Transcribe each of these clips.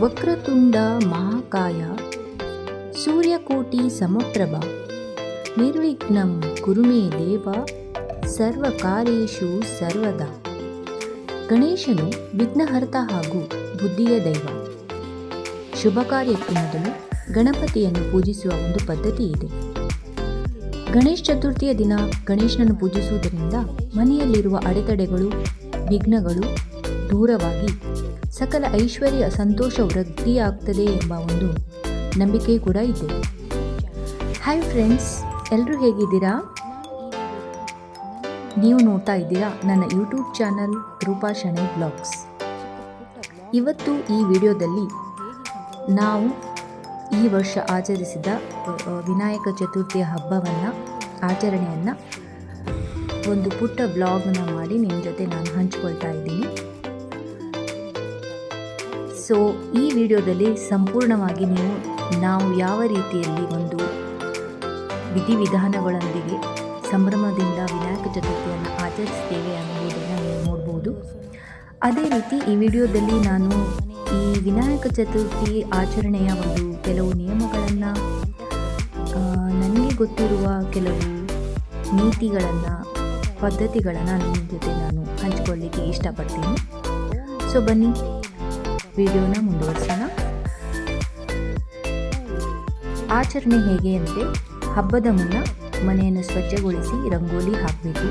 ವಕ್ರತುಂಡ ಮಹಾಕಾಯ ಸೂರ್ಯಕೋಟಿ ಸಮಪ್ರಭ ನಿರ್ವಿಘ್ನಂ ಕುರು ಮೇ ದೇವ ಸರ್ವಕಾರ್ಯೇಷು ಸರ್ವದಾ. ಗಣೇಶನು ವಿಘ್ನಹರ್ತ ಹಾಗೂ ಬುದ್ಧಿಯ ದೈವ. ಶುಭ ಕಾರ್ಯಕ್ಕೆ ಮೊದಲು ಗಣಪತಿಯನ್ನು ಪೂಜಿಸುವ ಒಂದು ಪದ್ಧತಿ ಇದೆ. ಗಣೇಶ ಚತುರ್ಥಿಯ ದಿನ ಗಣೇಶನನ್ನು ಪೂಜಿಸುವುದರಿಂದ ಮನೆಯಲ್ಲಿರುವ ಅಡೆತಡೆಗಳು, ವಿಘ್ನಗಳು ದೂರವಾಗಿ ಸಕಲ ಐಶ್ವರ್ಯ, ಸಂತೋಷ ವೃದ್ಧಿಯಾಗ್ತದೆ ಎಂಬ ಒಂದು ನಂಬಿಕೆ ಕೂಡ ಇದೆ. ಹಾಯ್ ಫ್ರೆಂಡ್ಸ್, ಎಲ್ಲರೂ ಹೇಗಿದ್ದೀರಾ? ನೀವು ನೋಡ್ತಾ ಇದ್ದೀರಾ ನನ್ನ YouTube channel Roopa Shenoy blogs. ಇವತ್ತು ಈ ವಿಡಿಯೋದಲ್ಲಿ ನಾವು ಈ ವರ್ಷ ಆಚರಿಸಿದ ವಿನಾಯಕ ಚತುರ್ಥಿಯ ಹಬ್ಬವನ್ನು, ಆಚರಣೆಯನ್ನು ಒಂದು ಪುಟ್ಟ ಬ್ಲಾಗ್ನ ಮಾಡಿ ನಿಮ್ಮ ಜೊತೆ ನಾನು ಹಂಚಿಕೊಳ್ತಾ ಇದ್ದೀನಿ. ಸೊ ಈ ವಿಡಿಯೋದಲ್ಲಿ ಸಂಪೂರ್ಣವಾಗಿ ನಾವು ಯಾವ ರೀತಿಯಲ್ಲಿ ಒಂದು ವಿಧಿವಿಧಾನಗಳೊಂದಿಗೆ ಸಂಭ್ರಮದಿಂದ ವಿನಾಯಕ ಚತುರ್ಥಿಯನ್ನು ಆಚರಿಸ್ತೇವೆ ಅನ್ನುವುದನ್ನು ನೀವು ನೋಡ್ಬೋದು. ಅದೇ ರೀತಿ ಈ ವಿಡಿಯೋದಲ್ಲಿ ನಾನು ಈ ವಿನಾಯಕ ಚತುರ್ಥಿ ಆಚರಣೆಯ ಒಂದು ಕೆಲವು ನಿಯಮಗಳನ್ನು, ನನಗೆ ಗೊತ್ತಿರುವ ಕೆಲವು ನೀತಿಗಳನ್ನು, ಪದ್ಧತಿಗಳನ್ನು ನಿಮ್ಮ ಜೊತೆ ನಾನು ಹಂಚಿಕೊಳ್ಳಿಕ್ಕೆ ಇಷ್ಟಪಡ್ತೀನಿ. ಸೊ ಬನ್ನಿ ವಿಡಿಯೋನ ಮುಂದುವರಿಸೋಣ. ಆಚರಣೆ ಹೇಗೆ ಅಂದರೆ, ಹಬ್ಬದ ಮುನ್ನ ಮನೆಯನ್ನು ಸ್ವಚ್ಛಗೊಳಿಸಿ ರಂಗೋಲಿ ಹಾಕಬೇಕು.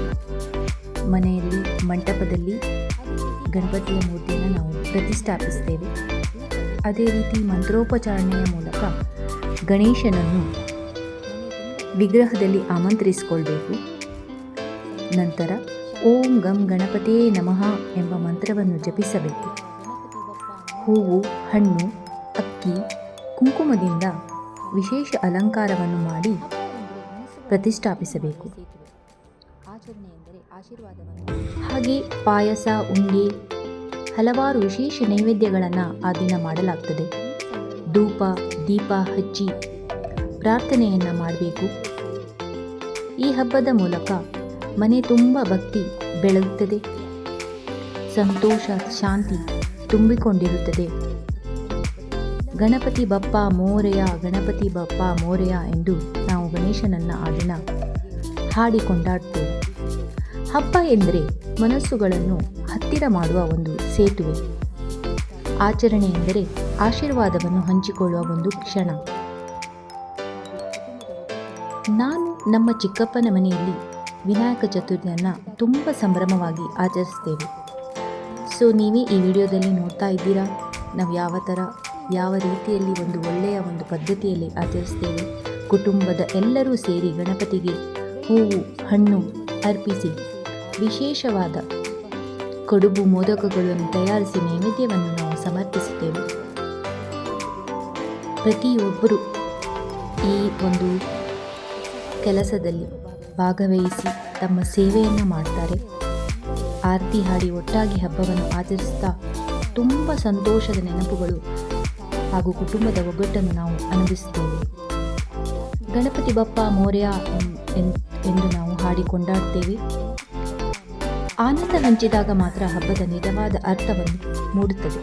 ಮನೆಯಲ್ಲಿ ಮಂಟಪದಲ್ಲಿ ಗಣಪತಿಯ ಮೂರ್ತಿಯನ್ನು ನಾವು ಪ್ರತಿಷ್ಠಾಪಿಸ್ತೇವೆ. ಅದೇ ರೀತಿ ಮಂತ್ರೋಪಚಾರಣೆಯ ಮೂಲಕ ಗಣೇಶನನ್ನು ವಿಗ್ರಹದಲ್ಲಿ ಆಮಂತ್ರಿಸಿಕೊಳ್ಬೇಕು. ನಂತರ ಓಂ ಗಂ ಗಣಪತೇ ನಮಃ ಎಂಬ ಮಂತ್ರವನ್ನು ಜಪಿಸಬೇಕು. ಹೂವು, ಹಣ್ಣು, ಅಕ್ಕಿ, ಕುಂಕುಮದಿಂದ ವಿಶೇಷ ಅಲಂಕಾರವನ್ನು ಮಾಡಿ ಪ್ರತಿಷ್ಠಾಪಿಸಬೇಕು. ಹಾಗೆ ಪಾಯಸ, ಉಂಡೆ, ಹಲವಾರು ವಿಶೇಷ ನೈವೇದ್ಯಗಳನ್ನು ಆ ದಿನ ಮಾಡಲಾಗ್ತದೆ. ಧೂಪ, ದೀಪ ಹಚ್ಚಿ ಪ್ರಾರ್ಥನೆಯನ್ನು ಮಾಡಬೇಕು. ಈ ಹಬ್ಬದ ಮೂಲಕ ಮನೆ ತುಂಬ ಭಕ್ತಿ ಬೆಳಗುತ್ತದೆ, ಸಂತೋಷ, ಶಾಂತಿ ತುಂಬಿಕೊಂಡಿರುತ್ತದೆ. ಗಣಪತಿ ಬಪ್ಪ ಮೋರೆಯ, ಗಣಪತಿ ಬಪ್ಪ ಮೋರೆಯ ಎಂದು ನಾವು ಗಣೇಶನನ್ನು ಆ ದಿನ ಹಾಡಿ ಕೊಂಡಾಡ್ತೇವೆ. ಹಬ್ಬ ಎಂದರೆ ಮನಸ್ಸುಗಳನ್ನು ಹತ್ತಿರ ಮಾಡುವ ಒಂದು ಸೇತುವೆ. ಆಚರಣೆ ಎಂದರೆ ಆಶೀರ್ವಾದವನ್ನು ಹಂಚಿಕೊಳ್ಳುವ ಒಂದು ಕ್ಷಣ. ನಾನು ನಮ್ಮ ಚಿಕ್ಕಪ್ಪನ ಮನೆಯಲ್ಲಿ ವಿನಾಯಕ ಚತುರ್ಥಿಯನ್ನು ತುಂಬ ಸಂಭ್ರಮವಾಗಿ ಆಚರಿಸ್ತೇವೆ. ಸೊ ನೀವೇ ಈ ವಿಡಿಯೋದಲ್ಲಿ ನೋಡ್ತಾ ಇದ್ದೀರಾ, ನಾವು ಯಾವ ರೀತಿಯಲ್ಲಿ ಒಂದು ಒಳ್ಳೆಯ ಒಂದು ಪದ್ಧತಿಯಲ್ಲಿ ಆಚರಿಸ್ತೇವೆ. ಕುಟುಂಬದ ಎಲ್ಲರೂ ಸೇರಿ ಗಣಪತಿಗೆ ಹೂವು, ಹಣ್ಣು ಅರ್ಪಿಸಿ ವಿಶೇಷವಾದ ಕಡುಬು, ಮೋದಕಗಳನ್ನು ತಯಾರಿಸಿ ನೈವೇದ್ಯವನ್ನು ನಾವು ಸಮರ್ಪಿಸುತ್ತೇವೆ. ಪ್ರತಿಯೊಬ್ಬರು ಈ ಒಂದು ಕೆಲಸದಲ್ಲಿ ಭಾಗವಹಿಸಿ ತಮ್ಮ ಸೇವೆಯನ್ನು ಮಾಡ್ತಾರೆ. ಆರತಿ ಹಾಡಿ ಒಟ್ಟಾಗಿ ಹಬ್ಬವನ್ನು ಆಚರಿಸ್ತಾ ತುಂಬ ಸಂತೋಷದ ನೆನಪುಗಳು ಹಾಗೂ ಕುಟುಂಬದ ಒಗ್ಗಟ್ಟನ್ನು ನಾವು ಅನುಭವಿಸುತ್ತೇವೆ. ಗಣಪತಿ ಬಪ್ಪ ಮೋರ್ಯ ಎಂದು ನಾವು ಹಾಡಿ ಕೊಂಡಾಡ್ತೇವೆ. ಆನಂದ ಹಂಚಿದಾಗ ಮಾತ್ರ ಹಬ್ಬದ ನಿಜವಾದ ಅರ್ಥವನ್ನು ಮೂಡುತ್ತದೆ.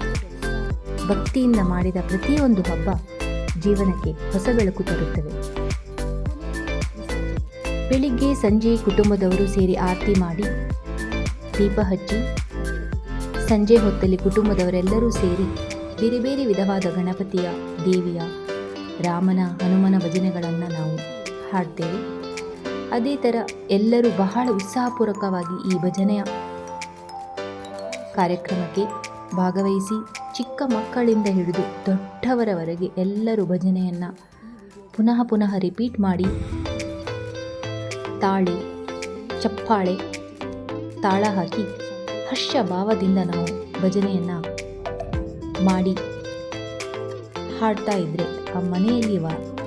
ಭಕ್ತಿಯಿಂದ ಮಾಡಿದ ಪ್ರತಿಯೊಂದು ಹಬ್ಬ ಜೀವನಕ್ಕೆ ಹೊಸ ಬೆಳಕು ತರುತ್ತವೆ. ಬೆಳಿಗ್ಗೆ ಸಂಜೆ ಕುಟುಂಬದವರು ಸೇರಿ ಆರತಿ ಮಾಡಿ ದೀಪ ಹಚ್ಚಿ, ಸಂಜೆ ಹೊತ್ತಲ್ಲಿ ಕುಟುಂಬದವರೆಲ್ಲರೂ ಸೇರಿ ಬೇರೆ ಬೇರೆ ವಿಧವಾದ ಗಣಪತಿಯ, ದೇವಿಯ, ರಾಮನ, ಹನುಮನ ಭಜನೆಗಳನ್ನು ನಾವು ಹಾಡ್ತೇವೆ. ಅದೇ ಥರ ಎಲ್ಲರೂ ಬಹಳ ಉತ್ಸಾಹಪೂರ್ವಕವಾಗಿ ಈ ಭಜನೆಯ ಕಾರ್ಯಕ್ರಮಕ್ಕೆ ಭಾಗವಹಿಸಿ, ಚಿಕ್ಕ ಮಕ್ಕಳಿಂದ ಹಿಡಿದು ದೊಡ್ಡವರವರೆಗೆ ಎಲ್ಲರೂ ಭಜನೆಯನ್ನು ಪುನಃ ಪುನಃ ರಿಪೀಟ್ ಮಾಡಿ ತಾಳೆ, ಚಪ್ಪಾಳೆ, ತಾಳ ಹಾಕಿ ಹರ್ಷ ಭಾವದಿಂದ ನಾವು ಭಜನೆಯನ್ನು ಮಾಡಿ ಹಾಡ್ತಾ ಇದ್ದರೆ ಆ ಮನೆಯಲ್ಲಿ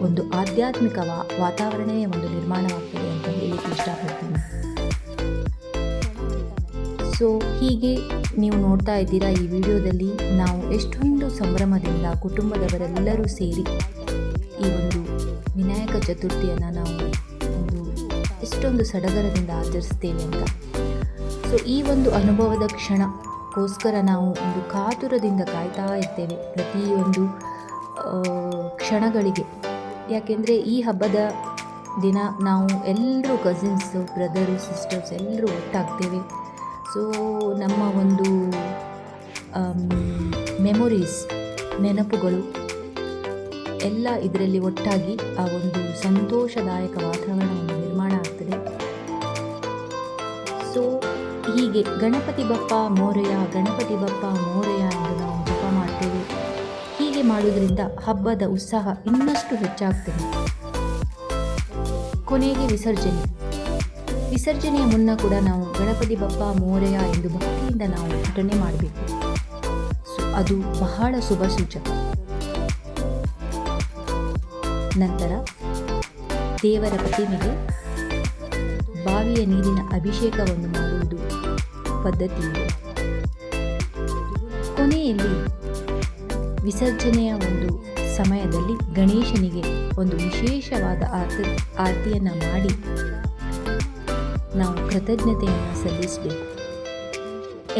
ಒಂದು ಆಧ್ಯಾತ್ಮಿಕ ವಾತಾವರಣವೇ ಒಂದು ನಿರ್ಮಾಣವಾಗ್ತದೆ ಅಂತ ಹೇಳಲಿಕ್ಕೆ ಇಷ್ಟಪಡ್ತೀನಿ. ಸೊ ಹೀಗೆ ನೀವು ನೋಡ್ತಾ ಇದ್ದೀರಾ ಈ ವಿಡಿಯೋದಲ್ಲಿ ನಾವು ಎಷ್ಟೊಂದು ಸಂಭ್ರಮದಿಂದ ಕುಟುಂಬದವರೆಲ್ಲರೂ ಸೇರಿ ಈ ಒಂದು ವಿನಾಯಕ ಚತುರ್ಥಿಯನ್ನು ನಾವು ಎಷ್ಟೊಂದು ಸಡಗರದಿಂದ ಆಚರಿಸ್ತೇವೆ ಅಂತ. ಸೊ ಈ ಒಂದು ಅನುಭವದ ಕ್ಷಣ ಹಬ್ಬಕ್ಕೋಸ್ಕರ ನಾವು ಒಂದು ಕಾತುರದಿಂದ ಕಾಯ್ತಾ ಇರ್ತೇವೆ ಪ್ರತಿಯೊಂದು ಕ್ಷಣಗಳಿಗೆ. ಯಾಕೆಂದರೆ ಈ ಹಬ್ಬದ ದಿನ ನಾವು ಎಲ್ಲರೂ ಕಸಿನ್ಸು, ಬ್ರದರು, ಸಿಸ್ಟರ್ಸ್ ಎಲ್ಲರೂ ಒಟ್ಟಾಗ್ತೇವೆ. ಸೊ ನಮ್ಮ ಒಂದು ಮೆಮೊರೀಸ್, ನೆನಪುಗಳು ಎಲ್ಲ ಇದರಲ್ಲಿ ಒಟ್ಟಾಗಿ ಆ ಒಂದು ಸಂತೋಷದಾಯಕ ವಾತಾವರಣವನ್ನು ನಿರ್ಮಾಣ ಆಗ್ತದೆ. ಸೊ ಹೀಗೆ ಗಣಪತಿ ಬಪ್ಪ ಮೋರೆಯ, ಗಣಪತಿ ಬಪ್ಪ ಮೋರೆಯ ಎಂದು ನಾವು ಜಪ ಮಾಡ್ತೇವೆ. ಹೀಗೆ ಮಾಡುವುದರಿಂದ ಹಬ್ಬದ ಉತ್ಸಾಹ ಇನ್ನಷ್ಟು ಹೆಚ್ಚಾಗ್ತದೆ. ಕೊನೆಗೆ ವಿಸರ್ಜನೆಯ ಮುನ್ನ ಕೂಡ ನಾವು ಗಣಪತಿ ಬಪ್ಪ ಮೋರೆಯ ಎಂದು ಭಕ್ತಿಯಿಂದ ನಾವು ಪಠಣೆ ಮಾಡಬೇಕು. ಸೊ ಅದು ಬಹಳ ಶುಭ ಸೂಚಕ. ನಂತರ ದೇವರ ಪ್ರತಿಮೆಗೆ ಬಾವಿಯ ನೀರಿನ ಅಭಿಷೇಕವನ್ನು ಮಾಡುವುದು ಪದ್ಧತಿ ಇದೆ. ಕೊನೆಯಲ್ಲಿ ವಿಸರ್ಜನೆಯ ಒಂದು ಸಮಯದಲ್ಲಿ ಗಣೇಶನಿಗೆ ಒಂದು ವಿಶೇಷವಾದ ಆರತಿಯನ್ನು ಮಾಡಿ ನಾವು ಕೃತಜ್ಞತೆಯನ್ನು ಸಲ್ಲಿಸಬೇಕು.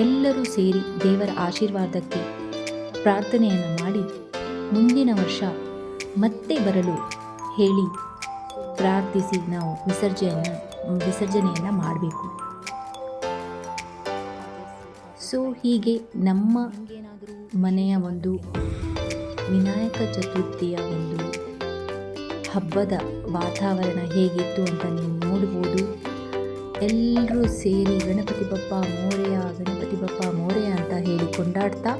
ಎಲ್ಲರೂ ಸೇರಿ ದೇವರ ಆಶೀರ್ವಾದಕ್ಕೆ ಪ್ರಾರ್ಥನೆಯನ್ನು ಮಾಡಿ ಮುಂದಿನ ವರ್ಷ ಮತ್ತೆ ಬರಲು ಹೇಳಿ ಪ್ರಾರ್ಥಿಸಿ ನಾವು ವಿಸರ್ಜನೆಯನ್ನು ಮಾಡಬೇಕು. ಸೊ ಹೀಗೆ ನಮ್ಮ ಮನೆಯ ಒಂದು ವಿನಾಯಕ ಚತುರ್ಥಿಯ ಒಂದು ಹಬ್ಬದ ವಾತಾವರಣ ಹೇಗಿತ್ತು ಅಂತ ನೀವು ನೋಡ್ಬೋದು. ಎಲ್ಲರೂ ಸೇರಿ ಗಣಪತಿ ಬಪ್ಪ ಮೋರೆಯ, ಗಣಪತಿ ಬಪ್ಪ ಮೋರೆಯ ಅಂತ ಹೇಳಿ ಕೊಂಡಾಡ್ತಾ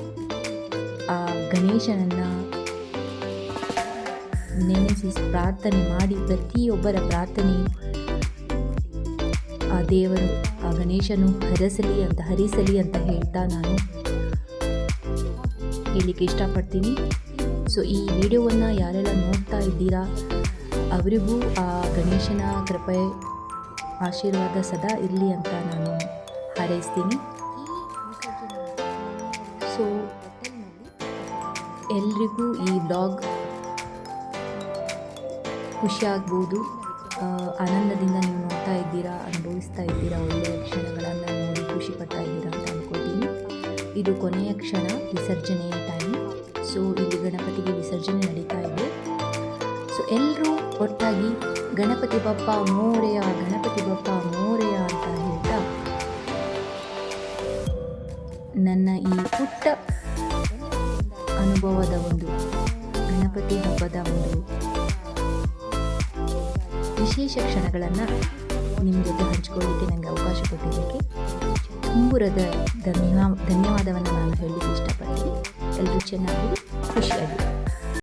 ಆ ಗಣೇಶನನ್ನು ನೆನೆಸಿ ಪ್ರಾರ್ಥನೆ ಮಾಡಿ, ಪ್ರತಿಯೊಬ್ಬರ ಪ್ರಾರ್ಥನೆ ಆ ದೇವರು, ಆ ಗಣೇಶನು ಹರಿಸಲಿ ಅಂತ ಹೇಳ್ತಾ ನಾನು ಹೇಳಲಿಕ್ಕೆ ಇಷ್ಟಪಡ್ತೀನಿ. ಸೊ ಈ ವಿಡಿಯೋವನ್ನು ಯಾರೆಲ್ಲ ನೋಡ್ತಾ ಇದ್ದೀರಾ ಅವರಿಗೂ ಆ ಗಣೇಶನ ಕೃಪೆ ಆಶೀರ್ವಾದ ಸದಾ ಇರಲಿ ಅಂತ ನಾನು ಹಾರೈಸ್ತೀನಿ. ಸೊ ಎಲ್ರಿಗೂ ಈ ವ್ಲಾಗ್ ಖುಷಿಯಾಗ್ಬೋದು, ಆನಂದದಿಂದ ನೀವು ನೋಡ್ತಾ ಇದ್ದೀರಾ, ಅನುಭವಿಸ್ತಾ ಇದ್ದೀರಾ, ಒಳ್ಳೆಯ ಕ್ಷಣಗಳನ್ನು ನೋಡಿ ಖುಷಿ ಪಡ್ತಾ ಇದ್ದೀರಾ ಅಂತ ಅಂದ್ಕೊಳ್ತೀನಿ. ಇದು ಕೊನೆಯ ಕ್ಷಣ, ವಿಸರ್ಜನೆಯ ಟೈಮ್. ಸೊ ಇಲ್ಲಿ ಗಣಪತಿಗೆ ವಿಸರ್ಜನೆ ನಡೀತಾ ಇದೆ. ಸೊ ಎಲ್ಲರೂ ಒಟ್ಟಾಗಿ ಗಣಪತಿ ಬಪ್ಪ ಮೋರೆಯ, ಗಣಪತಿ ಬಪ್ಪ ಮೋರೆಯ ಅಂತ ಹೇಳ್ತಾ ನನ್ನ ಈ ಪುಟ್ಟ ಅನುಭವದ ಒಂದು ಗಣಪತಿ ಹಬ್ಬದ ಒಂದು ವಿಶೇಷ ಕ್ಷಣಗಳನ್ನು ನಿಮ್ಮ ಜೊತೆ ಹಂಚಿಕೊಳ್ಳಿಕ್ಕೆ ನನಗೆ ಅವಕಾಶ ಕೊಟ್ಟಿದ್ದಕ್ಕೆ ತುಂಬುರದ ಧನ್ಯವಾದವನ್ನು ನಾನು ಹೇಳಲಿಕ್ಕೆ ಇಷ್ಟಪಡ್ತೀನಿ. ಎಲ್ಲರೂ ಚೆನ್ನಾಗಿ ಖುಷಿಯಾಗಿ